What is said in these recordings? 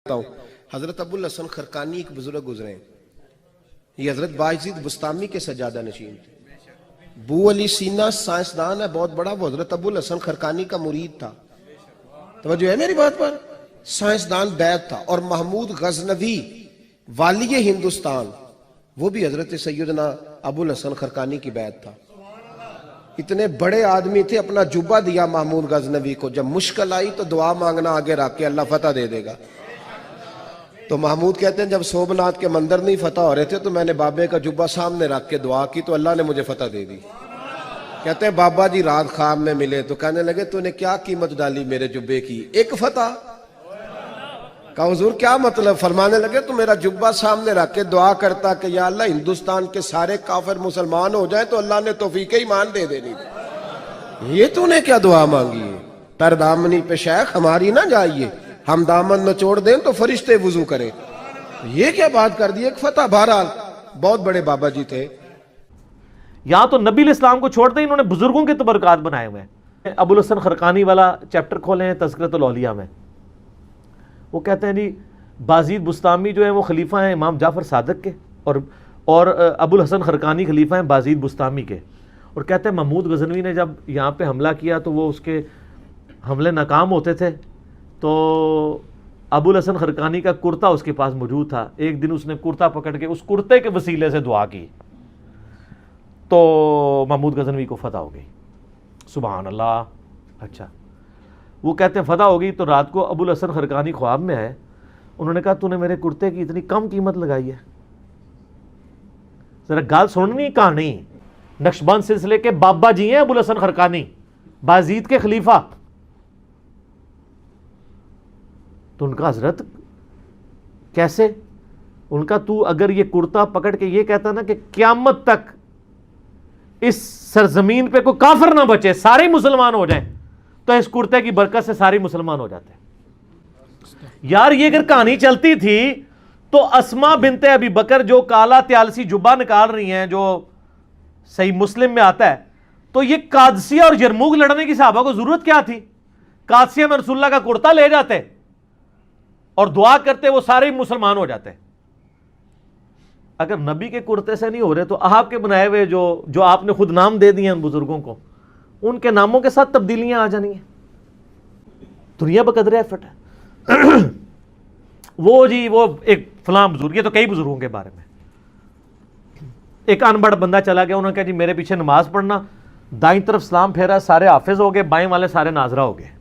ہوں۔ حضرت ابو الحسن خرقانی ایک بزرگ گزرے ہیں، یہ حضرت باعزید بستامی کے سجادہ نشین تھے۔ بو علی سینا سائنسدان ہے بہت بڑا، وہ حضرت ابو الحسن خرقانی کا مرید تھا۔ توجہ ہے میری بات پر؟ سائنسدان بیعت تھا۔ اور محمود غزنوی والی ہندوستان، وہ بھی حضرت سیدنا ابو الحسن خرقانی کی بیعت تھا۔ اتنے بڑے آدمی تھے، اپنا جبہ دیا محمود غزنوی کو، جب مشکل آئی تو دعا مانگنا آگے رکھ کے، اللہ فتح دے دے گا۔ تو محمود کہتے ہیں جب سومناتھ کے مندر نہیں فتح ہو رہے تھے تو میں نے بابے کا جبہ سامنے رکھ کے دعا کی تو اللہ نے مجھے فتح دے دی۔ کہتے ہیں بابا جی رات خواب میں ملے تو کہنے لگے تو نے کیا قیمت ڈالی میرے جبے کی؟ ایک فتح۔ کہا حضور کیا مطلب؟ فرمانے لگے تو میرا جبہ سامنے رکھ کے دعا کرتا کہ یا اللہ ہندوستان کے سارے کافر مسلمان ہو جائیں تو اللہ نے توفیق ایمان دے دینی تھی۔ یہ تو نے کیا دعا مانگی ہے؟ تر دامنی پہ شیخ ہماری نہ جائیے، ہم دامن نچوڑ دیں تو فرشتے وضو کریں۔ یہ کیا بات کر دی؟ ایک فتح۔ بہرحال بہت بڑے بابا جی تھے۔ یہاں تو نبی الاسلام کو چھوڑ دیں، انہوں نے بزرگوں کے تبرکات بنائے ہوئے ہیں۔ ابو الحسن خرقانی والا چیپٹر کھولیں تذکرۃ الاولیاء میں، وہ کہتے ہیں جی بازید بستامی جو ہیں وہ خلیفہ ہیں امام جعفر صادق کے، اور ابو الحسن خرقانی خلیفہ ہیں بازید بستامی کے۔ اور کہتے ہیں محمود غزنوی نے جب یہاں پہ حملہ کیا تو وہ اس کے حملے ناکام ہوتے تھے، تو ابو الحسن خرقانی کا کرتا اس کے پاس موجود تھا۔ ایک دن اس نے کرتا پکڑ کے اس کرتے کے وسیلے سے دعا کی تو محمود غزنوی کو فتح ہو گئی۔ سبحان اللہ۔ اچھا، وہ کہتے ہیں فتح ہو گئی تو رات کو ابو الحسن خرقانی خواب میں آئے، انہوں نے کہا تو نے میرے کرتے کی اتنی کم قیمت لگائی ہے؟ ذرا گال سننی کہانی، نقشبند سلسلے کے بابا جی ہیں ابو الحسن خرقانی، بازید کے خلیفہ۔ تو ان کا حضرت کیسے؟ ان کا تو اگر یہ کرتا پکڑ کے یہ کہتا نا کہ قیامت تک اس سرزمین پہ کوئی کافر نہ بچے، سارے مسلمان ہو جائیں، تو اس کرتے کی برکت سے سارے مسلمان ہو جاتے ہیں۔ یار یہ اگر کہانی چلتی تھی تو اسما بنت ابی بکر جو کالا تیالسی جبہ نکال رہی ہیں، جو صحیح مسلم میں آتا ہے، تو یہ قادسیہ اور یرموک لڑنے کی صحابہ کو ضرورت کیا تھی؟ قادسیہ میں رسول اللہ کا کرتا لے جاتے اور دعا کرتے، وہ سارے مسلمان ہو جاتے۔ اگر نبی کے کرتے سے نہیں ہو رہے تو آپ کے بنائے ہوئے جو آپ نے خود نام دے دیے ان بزرگوں کو، ان کے ناموں کے ساتھ تبدیلیاں آ جانی ہیں۔ دنیا بقدر ایفٹ ہے۔ وہ ایک فلاں بزرگ، یہ تو کئی بزرگوں کے بارے میں، ایک انبڑ بندہ چلا گیا، انہوں نے کہا جی میرے پیچھے نماز پڑھنا، دائیں طرف سلام پھیرا سارے حافظ ہو گئے، بائیں والے سارے ناظرہ ہو گئے۔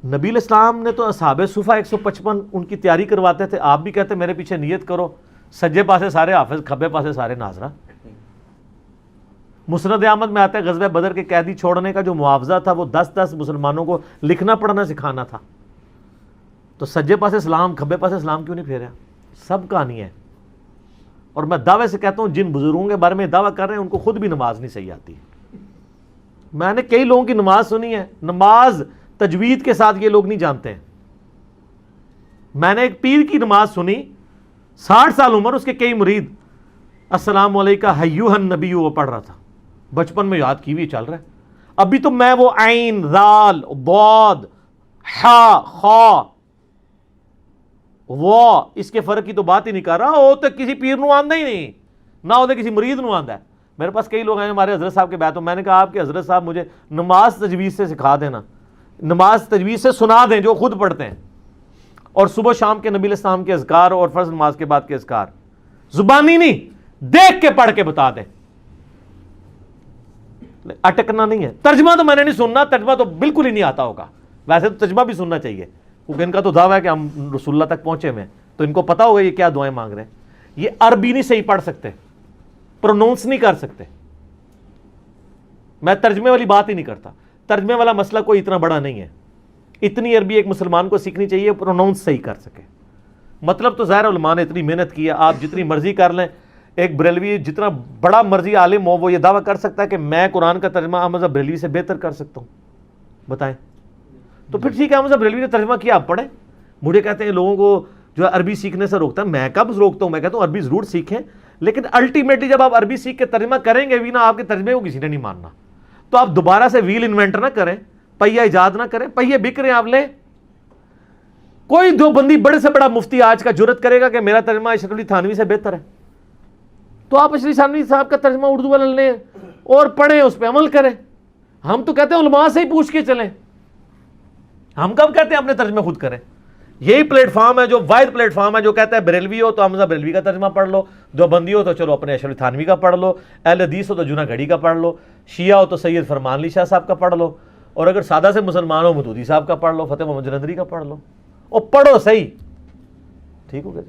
نبی الاسلام نے تو اصحاب صفہ 155 ان کی تیاری کرواتے تھے، آپ بھی کہتے میرے پیچھے نیت کرو، سجے پاسے سارے حافظ، کھبے پاسے سارے ناظرہ۔ مسند احمد میں آتا ہے غزوہ بدر کے قیدی چھوڑنے کا جو معاوضہ تھا وہ 10 مسلمانوں کو لکھنا پڑھنا سکھانا تھا، تو سجے پاسے سلام کھبے پاسے سلام کیوں نہیں پھیرا؟ سب کہانی ہے۔ اور میں دعوے سے کہتا ہوں جن بزرگوں کے بارے میں دعویٰ کر رہے ہیں ان کو خود بھی نماز نہیں صحیح آتی۔ میں نے کئی لوگوں کی نماز سنی ہے، نماز تجوید کے ساتھ یہ لوگ نہیں جانتے ہیں۔ میں نے ایک پیر کی نماز سنی، 60 سال عمر، اس کے کئی مرید، السلام علیکہ ایھا النبی، وہ پڑھ رہا تھا، بچپن میں یاد کی ہوئی چل رہا ہے۔ ابھی تو میں وہ عین ذال ضاد حا خا وہ اس کے فرق کی تو بات ہی نہیں کر رہا، وہ تو کسی پیر نو آندہ ہی نہیں، نہ وہ کسی مرید نو آندہ ہے۔ میرے پاس کئی لوگ ہیں ہمارے حضرت صاحب کے بیعت ہوں، میں نے کہا آپ کے حضرت صاحب مجھے نماز تجوید سے سکھا دینا، نماز تجوید سے سنا دیں جو خود پڑھتے ہیں، اور صبح شام کے نبی الاسلام کے اذکار اور فرض نماز کے بعد کے اذکار زبانی نہیں، دیکھ کے پڑھ کے بتا دیں، اٹکنا نہیں ہے۔ ترجمہ تو میں نے نہیں سننا، ترجمہ تو بالکل ہی نہیں آتا ہوگا، ویسے تو ترجمہ بھی سننا چاہیے کیونکہ ان کا تو دعویٰ ہے کہ ہم رسول اللہ تک پہنچے ہوئے ہیں، تو ان کو پتا ہوگا یہ کیا دعائیں مانگ رہے ہیں۔ یہ عربی نہیں صحیح پڑھ سکتے، پرونونس نہیں کر سکتے۔ میں ترجمے والی بات ہی نہیں کرتا، ترجمے والا مسئلہ کوئی اتنا بڑا نہیں ہے، اتنی عربی ایک مسلمان کو سیکھنی چاہیے پرونونس صحیح کر سکے۔ مطلب تو ظاہر علماء نے اتنی محنت کی ہے، آپ جتنی مرضی کر لیں، ایک بریلوی جتنا بڑا مرضی عالم ہو وہ یہ دعویٰ کر سکتا ہے کہ میں قرآن کا ترجمہ احمد صاحب بریلوی سے بہتر کر سکتا ہوں، بتائیں؟ تو پھر ٹھیک ہے، احمد صاحب بریلوی نے ترجمہ کیا، آپ پڑھیں۔ مجھے کہتے ہیں لوگوں کو جو ہے عربی سیکھنے سے روکتا ہے، میں کب روکتا ہوں؟ میں کہتا ہوں عربی ضرور سیکھیں، لیکن الٹیمیٹلی جب آپ عربی سیکھ کے ترجمہ کریں گے بھی نا، آپ کے ترجمے کو کسی نے نہیں ماننا، تو آپ دوبارہ سے ویل انوینٹ نہ کریں، پہیہ ایجاد نہ کریں، پہیے بک رہے ہیں آپ لیں، کوئی دیوبندی بڑے سے بڑا مفتی آج کا جرت کرے گا کہ میرا ترجمہ اشرف علی تھانوی سے بہتر ہے، تو آپ اشرف علی تھانوی صاحب کا ترجمہ اردو والا لیں اور پڑھیں، اس پہ عمل کریں. ہم تو کہتے ہیں علماء سے ہی پوچھ کے چلیں. ہم کب کہتے ہیں اپنے ترجمے خود کریں؟ یہی پلیٹ فارم ہے جو واحد پلیٹ فارم ہے جو کہتا ہے بریلوی ہو تو حمزہ بریلوی کا ترجمہ پڑھ لو، دیوبندی ہو تو چلو اپنے اشرف علی تھانوی کا پڑھ لو، اہل حدیث ہو تو جناح گھڑی کا پڑھ لو، شیعہ ہو تو سید فرمان علی شاہ صاحب کا پڑھ لو، اور اگر سادہ سے مسلمان ہو مودودی صاحب کا پڑھ لو، فتح محمد جلندری کا پڑھ لو، اور پڑھو صحیح. ٹھیک ہو گیا.